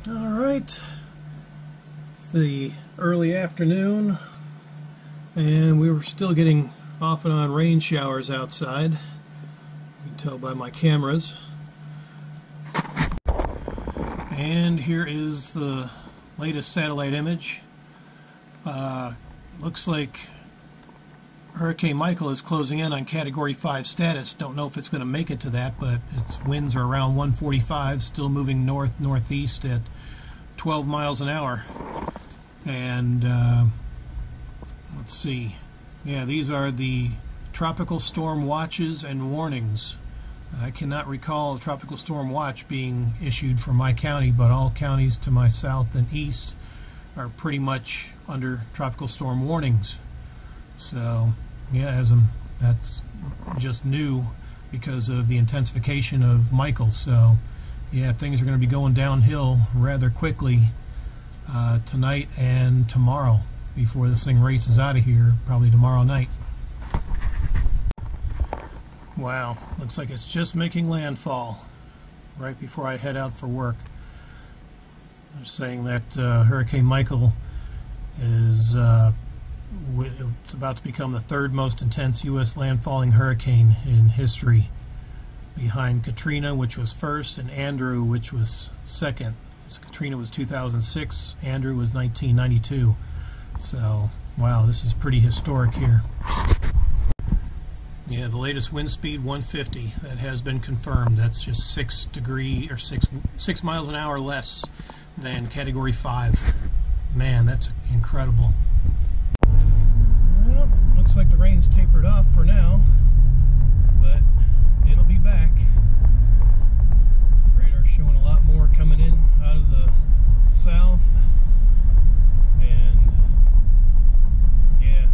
Alright, it's the early afternoon and we were still getting off and on rain showers outside. You can tell by my cameras. And here is the latest satellite image. Looks like Hurricane Michael is closing in on Category 5 status. Don't know if it's going to make it to that, but its winds are around 145, still moving north-northeast at 12 miles an hour. And let's see. Yeah, these are the tropical storm watches and warnings. I cannot recall a tropical storm watch being issued for my county, but all counties to my south and east are pretty much under tropical storm warnings. So, yeah, that's just new because of the intensification of Michael. So, yeah, things are going to be going downhill rather quickly tonight and tomorrow before this thing races out of here, probably tomorrow night. Wow, looks like it's just making landfall right before I head out for work. They're saying that Hurricane Michael is it's about to become the third most intense U.S. landfalling hurricane in history, behind Katrina, which was first, and Andrew, which was second. So Katrina was 2006, Andrew was 1992. So, wow, this is pretty historic here. Yeah, the latest wind speed 150. That has been confirmed. That's just 6 miles an hour less than Category 5. Man, that's incredible. Well, looks like the rain's tapered off for now, but it'll be back. Radar's showing a lot more coming in out of the south, and yeah,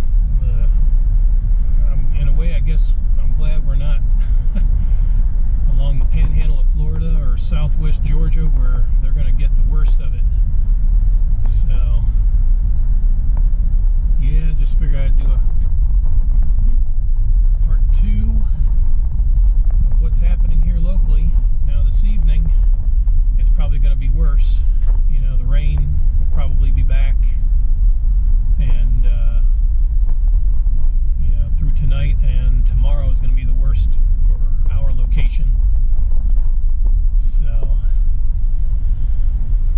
in a way, I guess I'm glad we're not along the panhandle of Florida or southwest Georgia, where they're going to get the worst of it. So, yeah, just figured I'd do a part 2 of what's happening here locally. Now this evening, it's probably going to be worse. You know, the rain will probably be back, and you know, through tonight and tomorrow is going to be the worst for our location. So,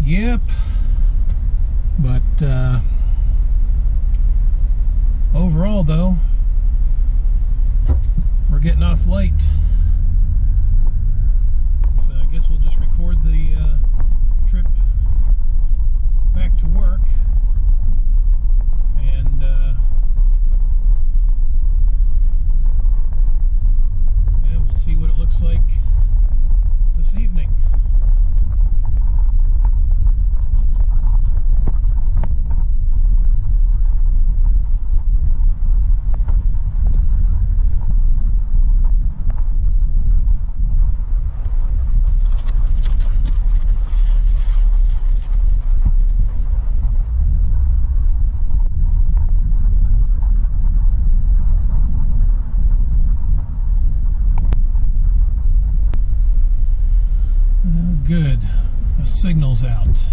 yep. But overall, though, we're getting off light. So I guess we'll just record the trip back to work, and yeah, we'll see what it looks like this evening. Good. The signal's out.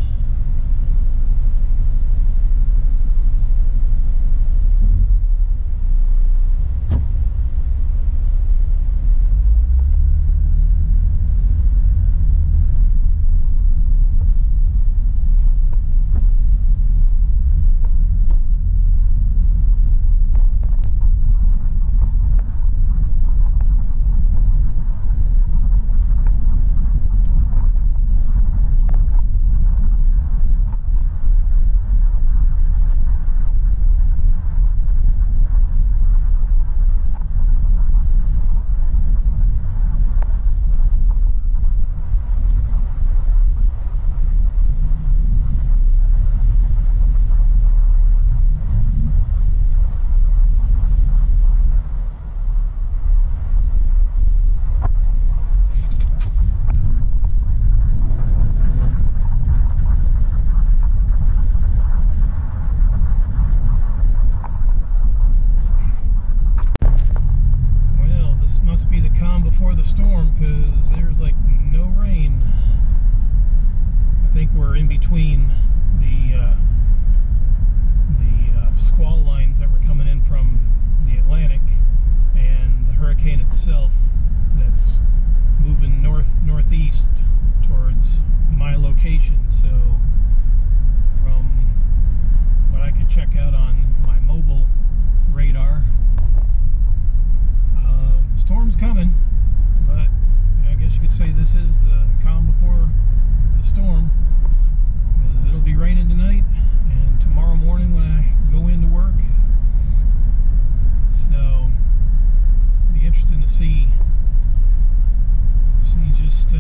before the storm, because there's like no rain. I think we're in between the squall lines that were coming in from the Atlantic and the hurricane itself that's moving northeast towards my location. So from what I could check out on my mobile radar, the storm's coming, but I guess you could say this is the calm before the storm, because it'll be raining tonight and tomorrow morning when I go into work. So it'll be interesting to see just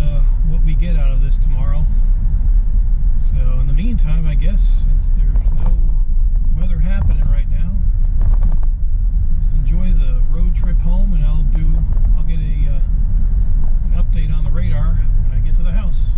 what we get out of this tomorrow. So in the meantime, I guess, since there's no weather happening right now, just enjoy the road trip home, and I'll get an update on the radar when I get to the house.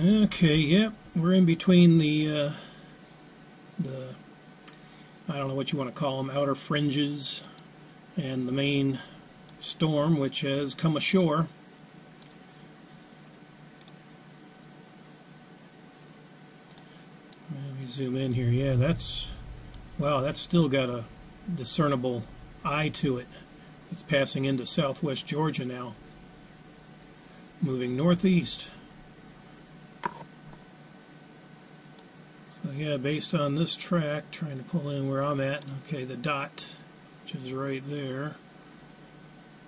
Okay, yep, we're in between the I don't know what you want to call them, outer fringes, and the main storm, which has come ashore. Let me zoom in here. Yeah, wow, that's still got a discernible eye to it. It's passing into southwest Georgia now, moving northeast. So yeah, based on this track, trying to pull in where I'm at, okay, the dot, which is right there,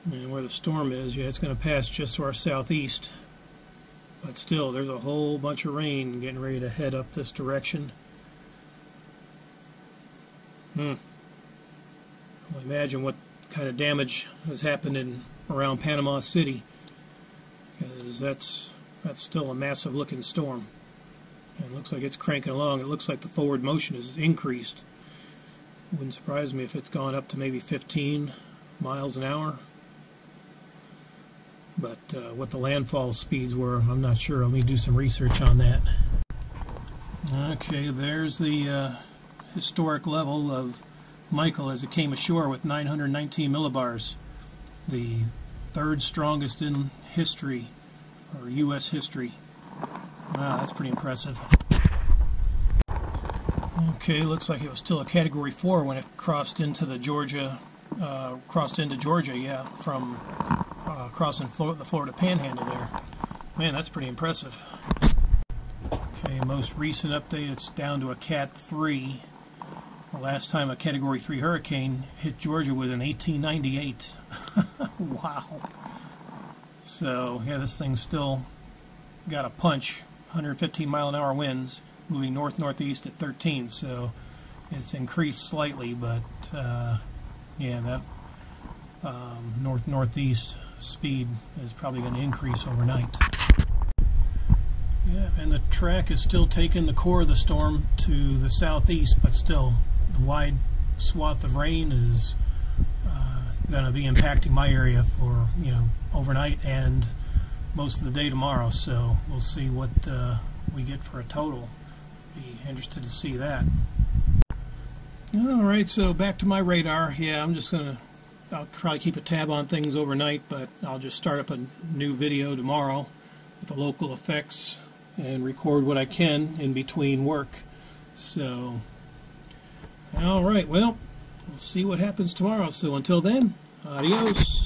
and where the storm is, yeah, it's going to pass just to our southeast. But still, there's a whole bunch of rain getting ready to head up this direction. Well, imagine what kind of damage has happened around Panama City, because that's still a massive looking storm. And it looks like it's cranking along. It looks like the forward motion has increased. It wouldn't surprise me if it's gone up to maybe 15 miles an hour. But what the landfall speeds were, I'm not sure. Let me do some research on that. Okay, there's the historic level of Michael as it came ashore with 919 millibars. The third strongest in history, or U.S. history. Wow, that's pretty impressive. Okay, looks like it was still a Category 4 when it crossed into Georgia, yeah, from crossing the Florida Panhandle there. Man, that's pretty impressive. Okay, most recent update, it's down to a Cat 3. The last time a Category 3 hurricane hit Georgia was in 1898. Wow. So, yeah, this thing's still got a punch. 115 mile an hour winds, moving north-northeast at 13, so it's increased slightly, but yeah, that north-northeast speed is probably going to increase overnight. Yeah, and the track is still taking the core of the storm to the southeast, but still the wide swath of rain is going to be impacting my area for, you know, overnight and most of the day tomorrow, so we'll see what we get for a total. Be interested to see that. Alright, so back to my radar. Yeah, I'll probably keep a tab on things overnight, but I'll just start up a new video tomorrow with the local effects and record what I can in between work. So, alright, well, we'll see what happens tomorrow. So until then, adios.